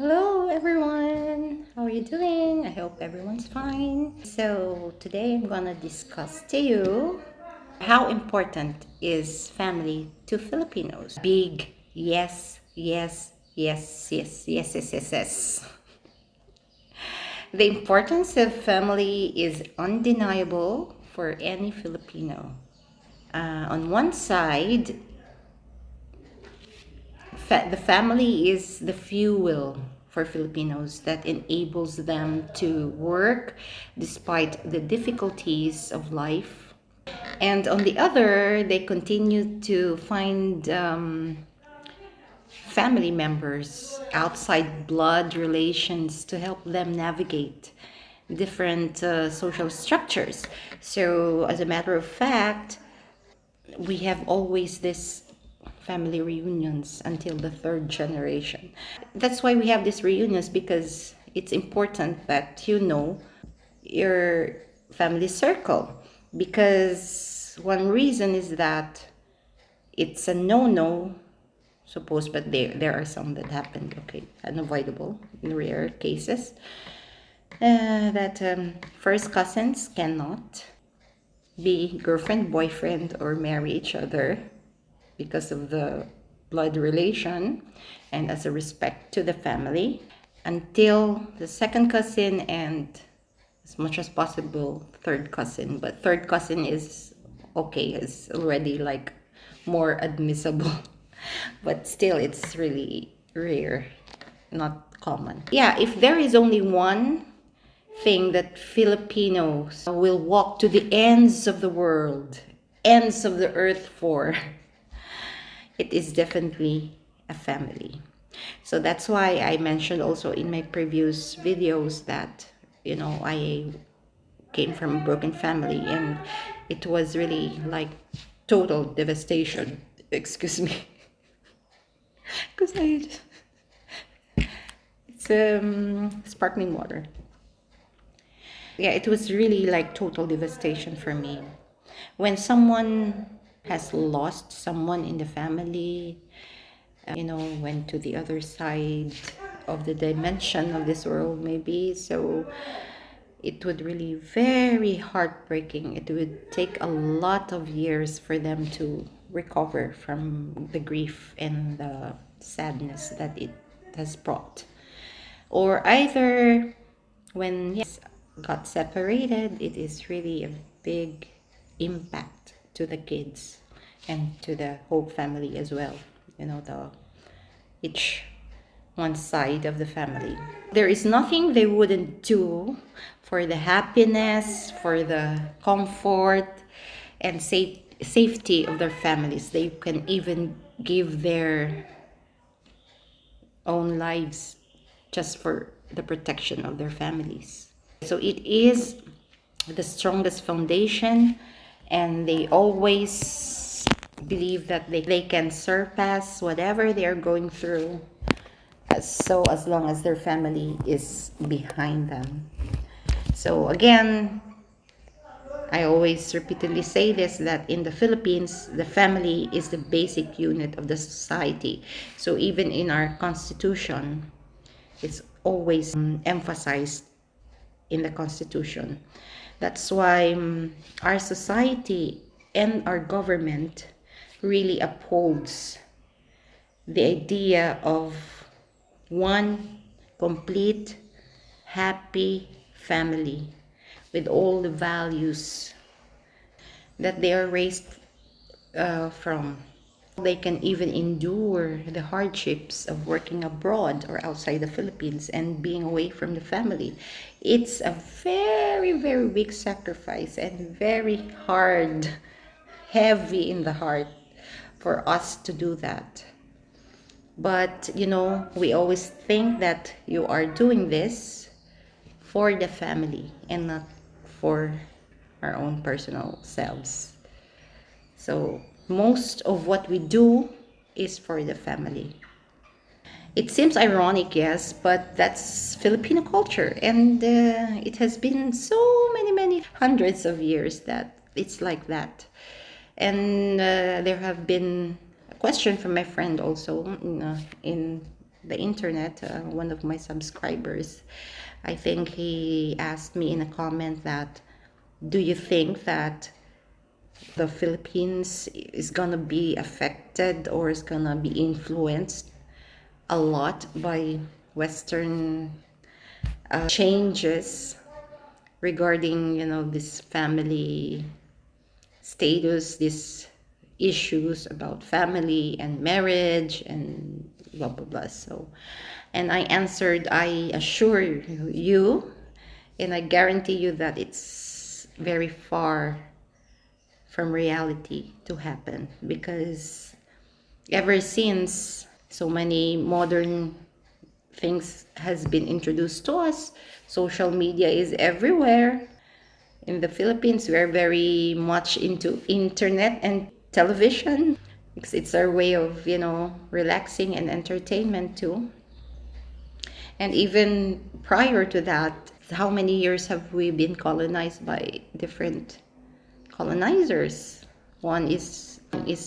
Hello everyone, how are you doing? I hope everyone's fine. So today I'm gonna discuss to you how important is family to Filipinos. Big yes, yes, yes, yes, yes, yes, yes, yes. The importance of family is undeniable for any Filipino. On one side, the family is the fuel for Filipinos that enables them to work despite the difficulties of life. And on the other, they continue to find family members outside blood relations to help them navigate different social structures. So, as a matter of fact, we have always this family reunions until the third generation. That's why we have these reunions, because it's important that you know your family circle, because one reason is that it's a no-no, suppose, but there are some that happen, okay, unavoidable in rare cases, that first cousins cannot be girlfriend, boyfriend, or marry each other because of the blood relation and as a respect to the family, until the second cousin and as much as possible third cousin. But third cousin is okay, is already like more admissible. But still, it's really rare, not common. Yeah, if there is only one thing that Filipinos will walk to the ends of the world, ends of the earth for, it is definitely a family. So that's why I mentioned also in my previous videos that, I came from a broken family, and it was really like total devastation. Excuse me. Because it's sparkling water. Yeah, it was really like total devastation for me. When someone has lost someone in the family, went to the other side of the dimension of this world, maybe. So it would really very heartbreaking. It would take a lot of years for them to recover from the grief and the sadness that it has brought. Or either when got separated, it is really a big impact to the kids and to the whole family as well. The each one side of the family. There is nothing they wouldn't do for the happiness, for the comfort and safety of their families. They can even give their own lives just for the protection of their families. So it is the strongest foundation, and they always believe that they can surpass whatever they are going through, as long as their family is behind them. So again, I always repeatedly say this, that in the Philippines, the family is the basic unit of the society. So even in our constitution, it's always emphasized in the constitution. That's why our society and our government really upholds the idea of one complete, happy family with all the values that they are raised from. They can even endure the hardships of working abroad or outside the Philippines and being away from the family. It's a very, very big sacrifice and very hard, heavy in the heart for us to do that. But, we always think that you are doing this for the family and not for our own personal selves. So most of what we do is for the family. It seems ironic, yes, but that's Filipino culture, and it has been so many, many hundreds of years that it's like that. And there have been a question from my friend also in the internet, one of my subscribers, I think he asked me in a comment that, do you think that the Philippines is gonna be affected or is gonna be influenced a lot by Western changes regarding, this family status, these issues about family and marriage and blah blah blah. So, and I answered, I assure you and I guarantee you that it's very far from reality to happen, because ever since so many modern things has been introduced to us, social media is everywhere. In the Philippines, we are very much into internet and television because it's our way of, relaxing and entertainment too. And even prior to that, how many years have we been colonized by different colonizers? One is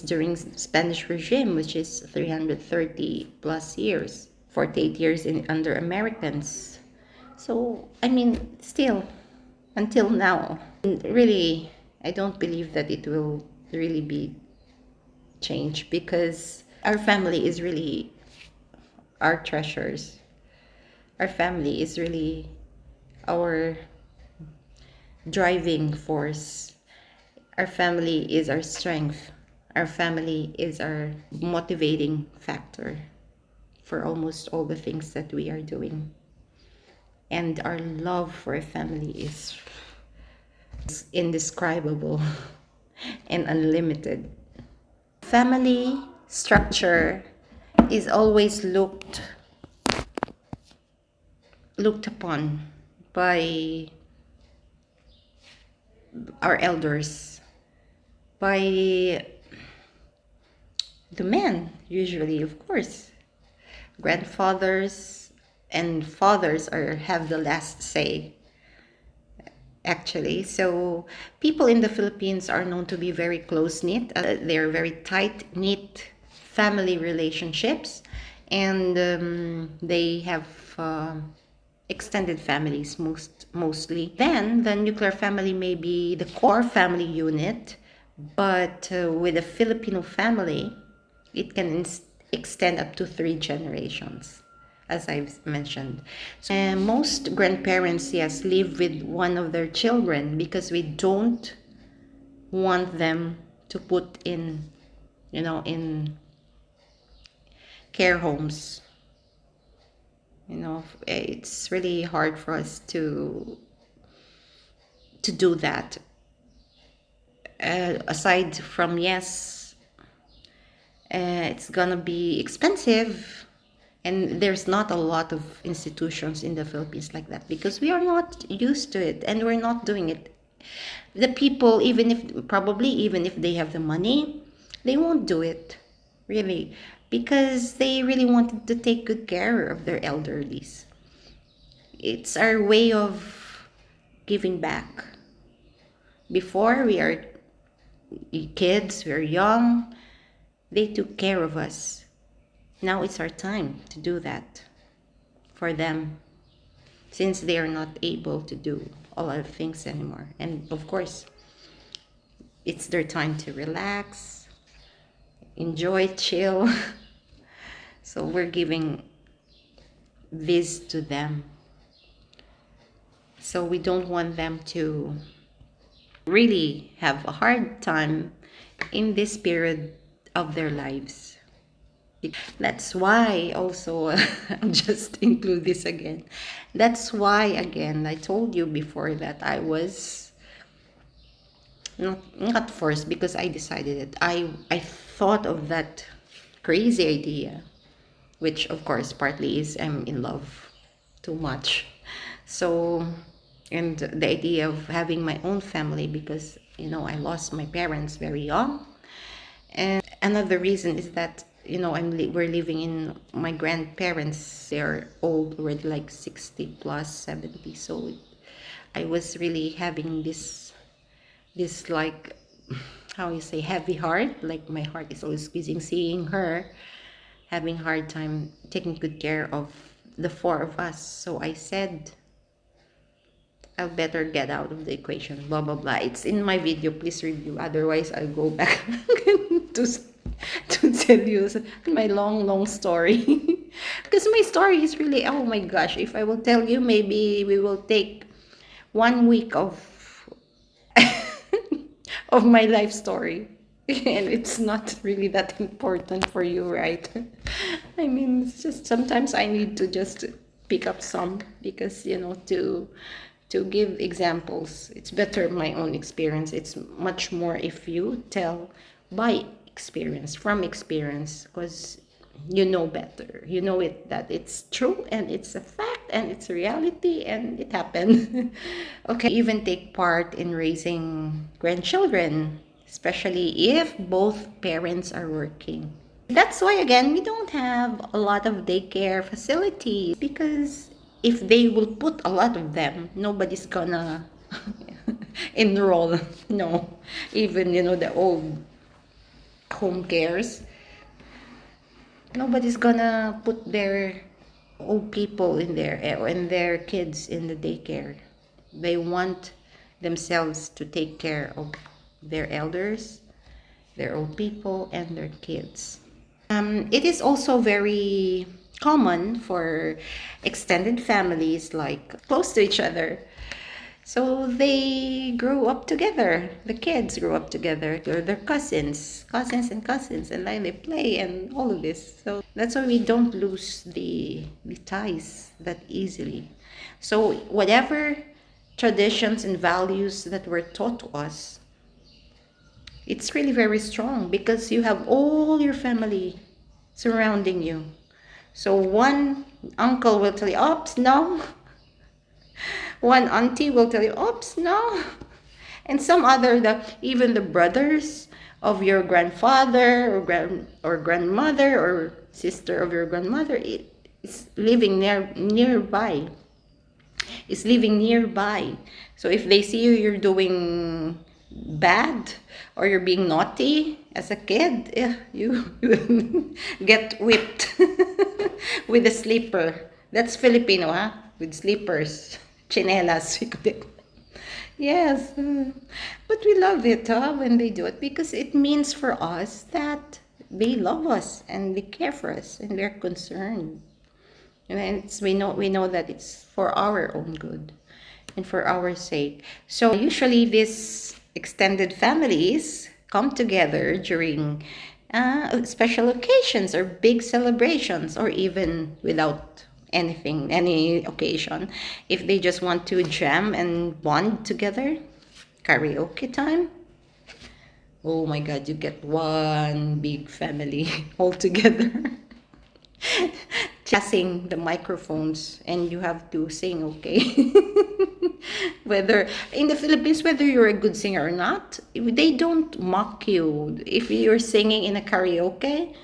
during Spanish regime, which is 330 plus years, 48 years under Americans. So, I mean, still, until now, really, I don't believe that it will really be changed, because our family is really our treasures. Our family is really our driving force. Our family is our strength. Our family is our motivating factor for almost all the things that we are doing. And our love for a family is indescribable and unlimited. Family structure is always looked upon by our elders, by the men, usually, of course. Grandfathers and fathers have the last say, actually. So people in the Philippines are known to be very close-knit. They're very tight-knit family relationships, and they have extended families mostly. Then the nuclear family may be the core family unit, but with a Filipino family, it can extend up to 3 generations, as I've mentioned. And most grandparents, yes, live with one of their children, because we don't want them to put in, in care homes. It's really hard for us to do that. Aside from, yes, it's gonna be expensive, and there's not a lot of institutions in the Philippines like that, because we are not used to it and we're not doing it. The people, even if they have the money, they won't do it, really, because they really wanted to take good care of their elderlies. It's our way of giving back. Before, we are kids, we're young, they took care of us. Now it's our time to do that for them, since they are not able to do a lot of things anymore. And of course, it's their time to relax, enjoy, chill. So we're giving this to them. So we don't want them to really have a hard time in this period of their lives. That's why also, I'll just include this again. That's why, again, I told you before that I was not forced, because I decided it. I thought of that crazy idea, which of course partly is I'm in love too much. So, and the idea of having my own family, because I lost my parents very young. And another reason is that we're living in my grandparents. They're old already, like 60 plus 70. So I was really having this like, how you say, heavy heart. Like my heart is always squeezing seeing her having hard time taking good care of the four of us. So I said, I'll better get out of the equation, blah, blah, blah. It's in my video. Please review. Otherwise, I'll go back to, to tell you my long, long story. Because my story is really, oh my gosh, if I will tell you, maybe we will take 1 week of of my life story. And it's not really that important for you, right? I mean, it's just sometimes I need to just pick up some because, to give examples. It's better my own experience. It's much more if you tell by experience, from experience, because you know better. You know it that it's true and it's a fact and it's a reality and it happened. Okay, even take part in raising grandchildren, especially if both parents are working. That's why, again, we don't have a lot of daycare facilities because if they will put a lot of them, nobody's gonna enroll. No, even, the old home cares, nobody's gonna put their old people in there and their kids in the daycare. They want themselves to take care of their elders, their old people, and their kids. It is also very common for extended families, like close to each other. So they grew up together. The kids grew up together. They're cousins, and then they play and all of this. So that's why we don't lose the ties that easily. So whatever traditions and values that were taught to us, it's really very strong because you have all your family surrounding you. So one uncle will tell you, oops, no. One auntie will tell you, oops, no. And some other, even the brothers of your grandfather or grandmother or sister of your grandmother is living nearby. Is living nearby. So if they see you're doing bad or you're being naughty as a kid, you get whipped with a slipper. That's Filipino, huh? With slippers, chinelas, we call it. Yes, but we love it when they do it because it means for us that they love us and they care for us and they're concerned. And we know that it's for our own good and for our sake. So usually these extended families come together during special occasions or big celebrations, or even without any occasion. If they just want to jam and bond together, karaoke time. Oh my God, you get one big family all together. Passing the microphones and you have to sing, okay? Whether in the Philippines, whether you're a good singer or not, they don't mock you. If you're singing in a karaoke,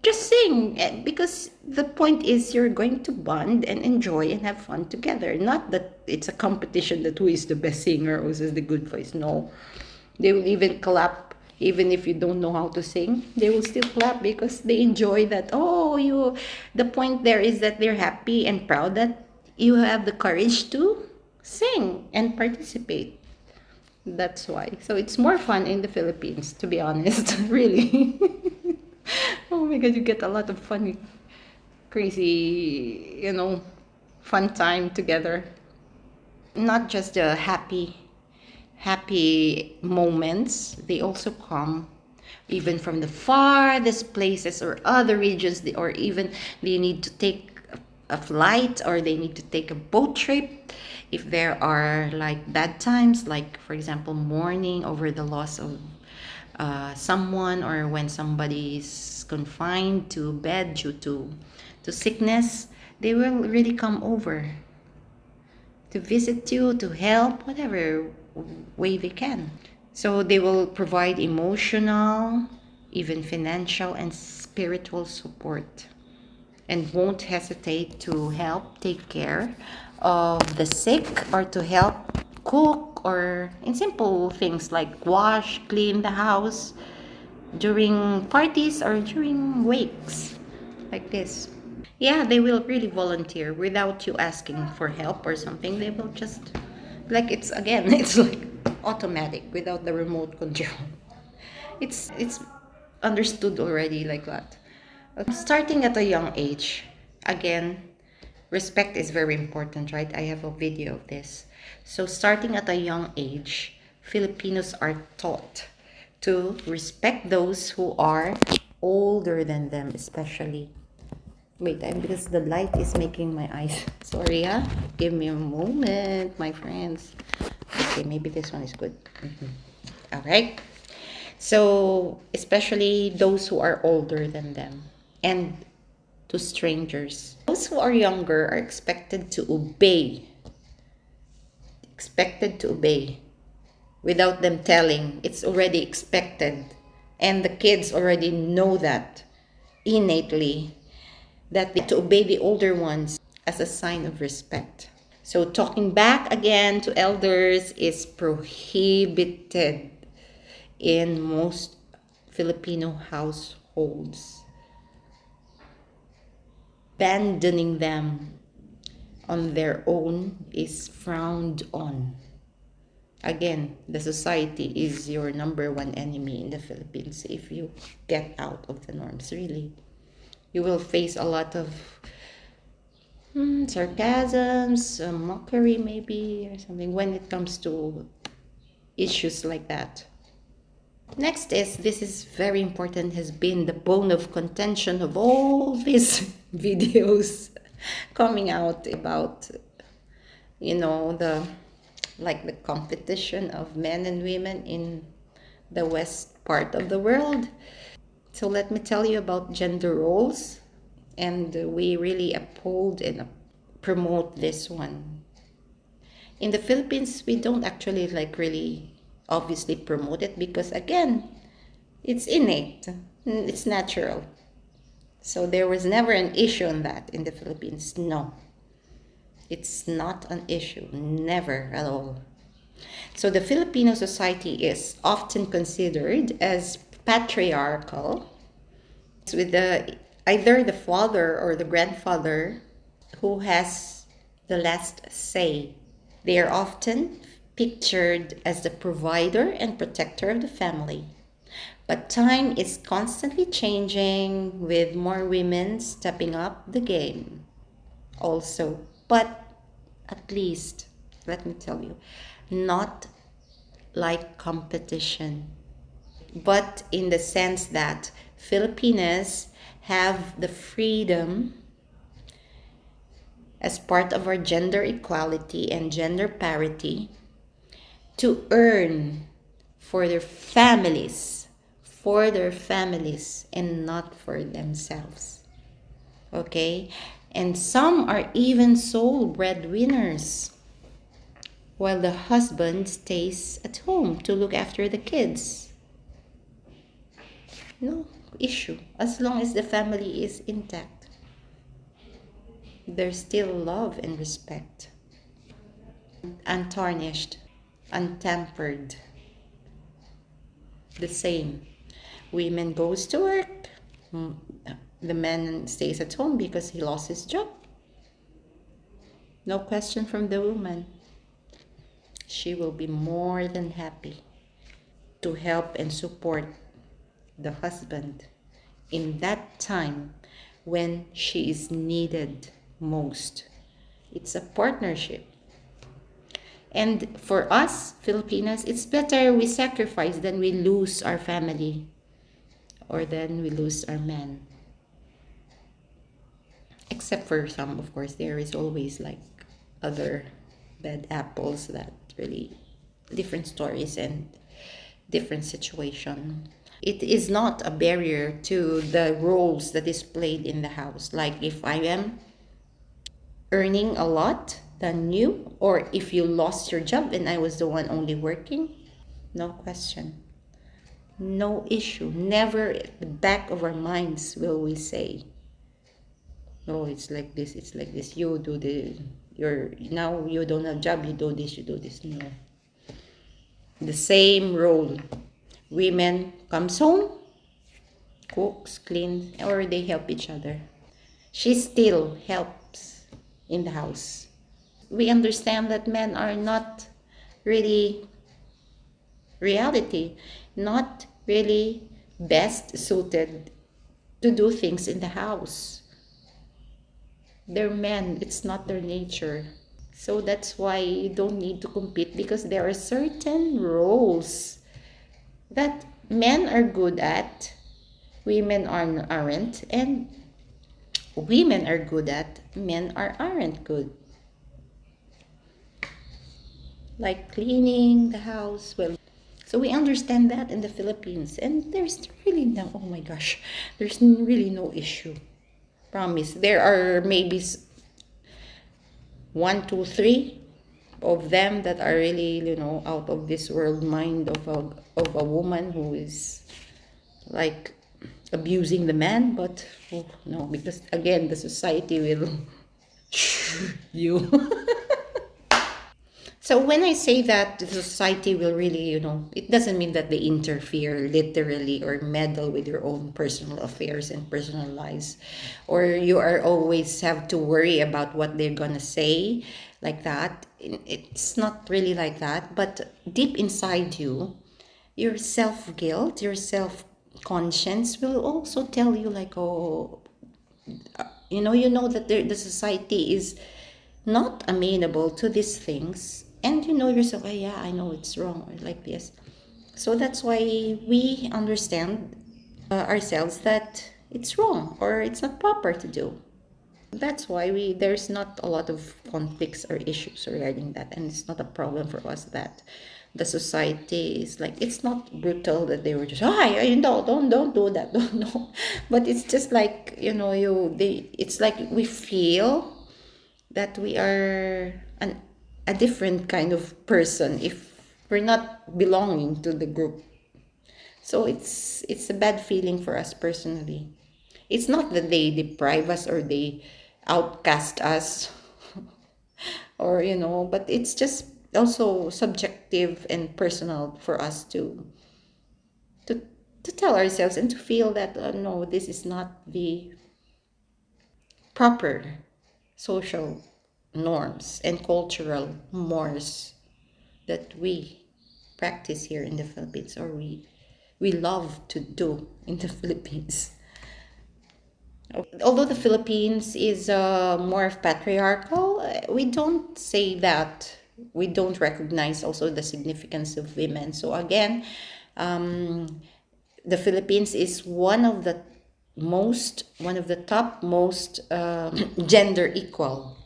just sing, because the point is you're going to bond and enjoy and have fun together. Not that it's a competition that who is the best singer or who has the good voice. No, they will even clap. Even if you don't know how to sing, they will still clap because they enjoy that. The point there is that they're happy and proud that you have the courage to sing and participate. That's why. So it's more fun in the Philippines, to be honest, really. Oh my God, you get a lot of funny, crazy, fun time together. Not just the happy moments, they also come even from the farthest places or other regions, or even they need to take a flight or they need to take a boat trip if there are like bad times, like for example mourning over the loss of someone, or when somebody's confined to bed due to sickness. They will really come over to visit you, to help, whatever way they can. So they will provide emotional, even financial and spiritual support, and won't hesitate to help take care of the sick or to help cook, or in simple things like wash, clean the house during parties or during wakes. like this. Yeah, they will really volunteer without you asking for help or something. They will just, like, it's again, it's like automatic without the remote control. It's understood already like that. Starting at a young age, again, respect is very important, right? I have a video of this. So starting at a young age, Filipinos are taught to respect those who are older than them, especially. Wait, because the light is making my eyes. Sorry, give me a moment, my friends. Okay, maybe this one is good. All right. So, especially those who are older than them and to strangers. Those who are younger are expected to obey. Expected to obey without them telling. It's already expected. And the kids already know that innately, that they to obey the older ones as a sign of respect. So talking back again to elders is prohibited in most Filipino households. Abandoning them on their own is frowned on. Again, the society is your number one enemy in the Philippines if you get out of the norms, really. You will face a lot of sarcasms, mockery maybe, or something when it comes to issues like that. Next is, this is very important, has been the bone of contention of all these videos coming out about, the competition of men and women in the west part of the world. So let me tell you about gender roles, and we really uphold and promote this one. In the Philippines, we don't actually really obviously promote it because, again, it's innate, it's natural. So there was never an issue on that in the Philippines. No, it's not an issue, never at all. So the Filipino society is often considered as patriarchal, with either the father or the grandfather who has the last say. They are often pictured as the provider and protector of the family. But time is constantly changing, with more women stepping up the game also. But at least, let me tell you, not like competition, but in the sense that Filipinas have the freedom, as part of our gender equality and gender parity, to earn for their families, and not for themselves. Okay? And some are even sole breadwinners, while the husband stays at home to look after the kids. No issue, as long as the family is intact. There's still love and respect. Untarnished, untampered. The same. Women goes to work. The man stays at home because he lost his job. No question from the woman. She will be more than happy to help and support the husband in that time when she is needed most. It's a partnership. And for us Filipinas, it's better we sacrifice than we lose our family or then we lose our man. Except for some, of course, there is always other bad apples that really different stories and different situation. It is not a barrier to the roles that is played in the house. Like if I am earning a lot than you, or if you lost your job and I was the one only working, no question. No issue. Never at the back of our minds will we say, oh, it's like this, it's like this. You do now you don't have job, you do this, you do this. No. The same role. Women comes home, cooks, clean, or they help each other. She still helps in the house. We understand that men are not really reality, not really best suited to do things in the house. They're men, it's not their nature. So that's why you don't need to compete, because there are certain roles that men are good at, women aren't, and women are good at, men aren't good. Like cleaning the house. Well, so we understand that in the Philippines, and there's really no, oh my gosh, there's really no issue. Promise. There are maybe one, two, three of them that are really, out of this world mind of a woman who is like abusing the man. But oh, no, because again, the society will you. So when I say that the society will really, it doesn't mean that they interfere literally or meddle with your own personal affairs and personal lives, or you are always have to worry about what they're gonna say, like that. It's not really like that. But deep inside you, your self guilt, your self conscience will also tell you like, oh, you know that the society is not amenable to these things, and you know yourself, oh yeah, I know it's wrong, or like this. So that's why we understand ourselves that it's wrong or it's not proper to do. That's why there's not a lot of conflicts or issues regarding that, and it's not a problem for us that the society is like, it's not brutal that they were just, oh, you know, don't do that, don't know. But it's just like, it's like we feel that we are a different kind of person if we're not belonging to the group. So it's a bad feeling for us personally. It's not that they deprive us or they outcast us or but it's just also subjective and personal for us to to tell ourselves and to feel that no, this is not the proper social norms and cultural mores that we practice here in the Philippines, or we love to do in the Philippines. Although the Philippines is more of patriarchal, we don't say that we don't recognize also the significance of women. So again, the Philippines is one of the top most gender equal,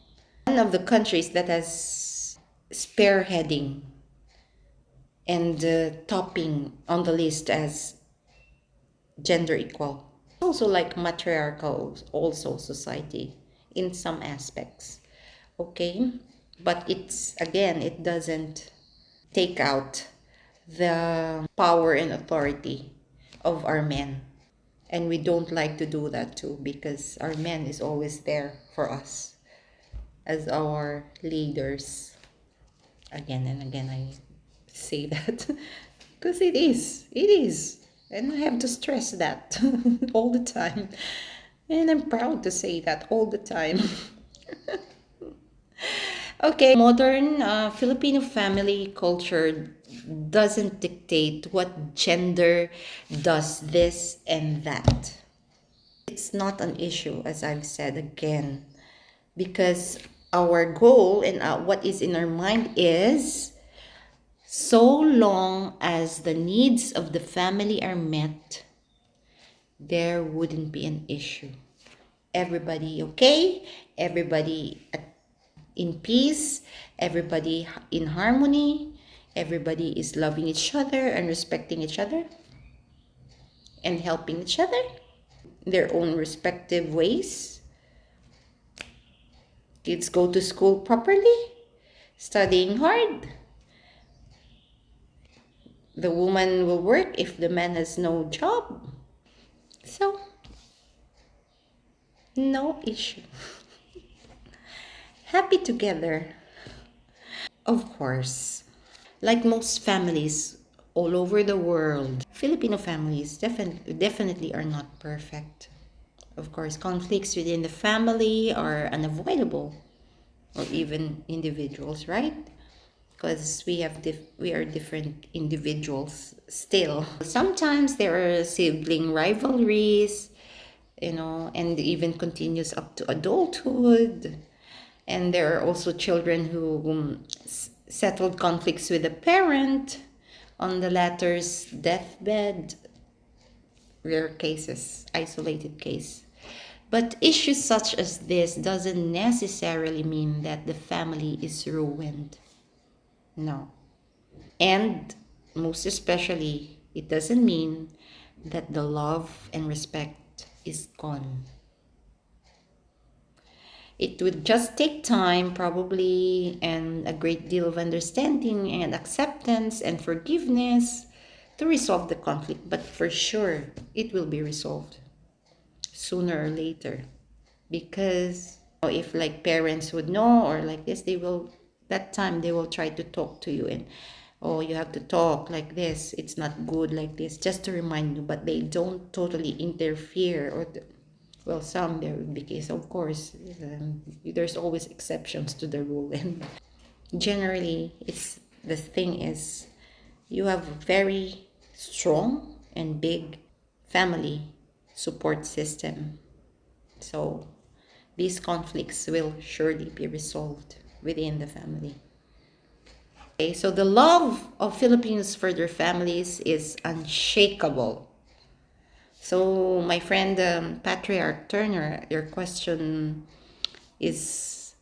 one of the countries that has spearheading and topping on the list as gender equal. Also like matriarchal also society in some aspects. Okay, but it's again, it doesn't take out the power and authority of our men, and we don't like to do that too, because our men is always there for us as our leaders. Again and again I say that because it is, and I have to stress that all the time, and I'm proud to say that all the time. Okay, modern Filipino family culture doesn't dictate what gender does this and that. It's not an issue, as I've said again, because our goal and what is in our mind is, so long as the needs of the family are met, there wouldn't be an issue. Everybody okay, everybody in peace, everybody in harmony, everybody is loving each other and respecting each other and helping each other in their own respective ways. Kids go to school properly, studying hard. The woman will work if the man has no job. So, no issue. Happy together. Of course, like most families all over the world, Filipino families definitely are not perfect. Of course, conflicts within the family are unavoidable, or even individuals, right? Because we are different individuals still. Sometimes there are sibling rivalries, and even continues up to adulthood. And there are also children who settled conflicts with a parent on the latter's deathbed. Rare cases, isolated case. But issues such as this doesn't necessarily mean that the family is ruined. No. And most especially, it doesn't mean that the love and respect is gone. It would just take time, probably, and a great deal of understanding and acceptance and forgiveness to resolve the conflict. But for sure, it will be resolved sooner or later. Because if like parents would know or like this, that time they will try to talk to you, and oh, you have to talk like this, it's not good like this, just to remind you. But they don't totally interfere, or well, some there will be case, of course, there's always exceptions to the rule. And generally, it's the thing is, you have a very strong and big family support system, so these conflicts will surely be resolved within the family. Okay, so the love of Filipinos for their families is unshakable. So, my friend, Patriarch Turner, your question is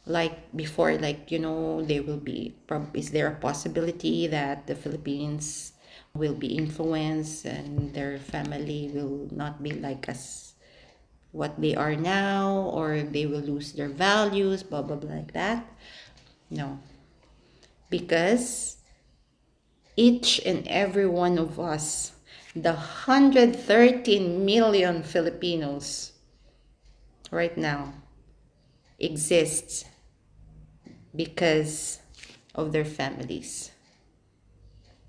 like before, like, there will be, is there a possibility that the Philippines will be influenced and their family will not be like us, what they are now, or they will lose their values, blah, blah, blah, like that? No. Because each and every one of us, the 113 million Filipinos right now, exists because of their families.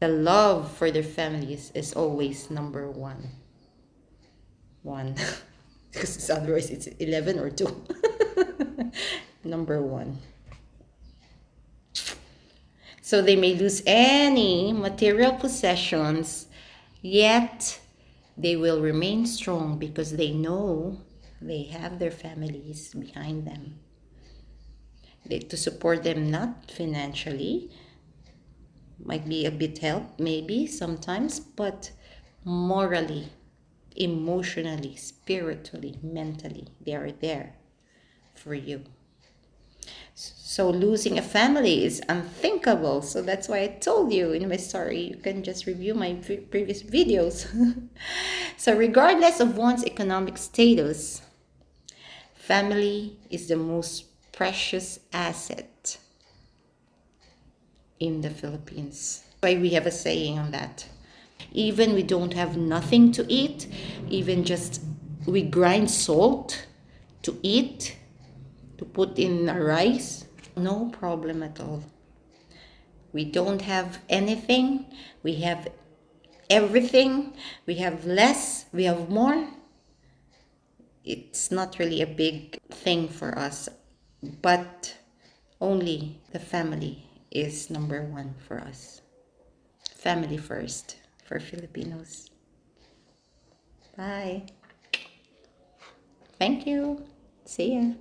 The love for their families is always number one. Because otherwise it's 11 or 2. Number one. So they may lose any material possessions, yet they will remain strong because they know they have their families behind them. To support them, not financially, might be a bit help maybe sometimes, but morally, emotionally, spiritually, mentally, they are there for you. So losing a family is unthinkable. So that's why I told you in my story, you can just review my previous videos. So regardless of one's economic status, family is the most precious asset in the Philippines. That's why we have a saying on that. Even we don't have nothing to eat, even just we grind salt to eat, to put in our rice, no problem at all. We don't have anything, we have everything, we have less, we have more. It's not really a big thing for us, but only the family is number one for us. Family first for Filipinos. Bye. Thank you. See ya.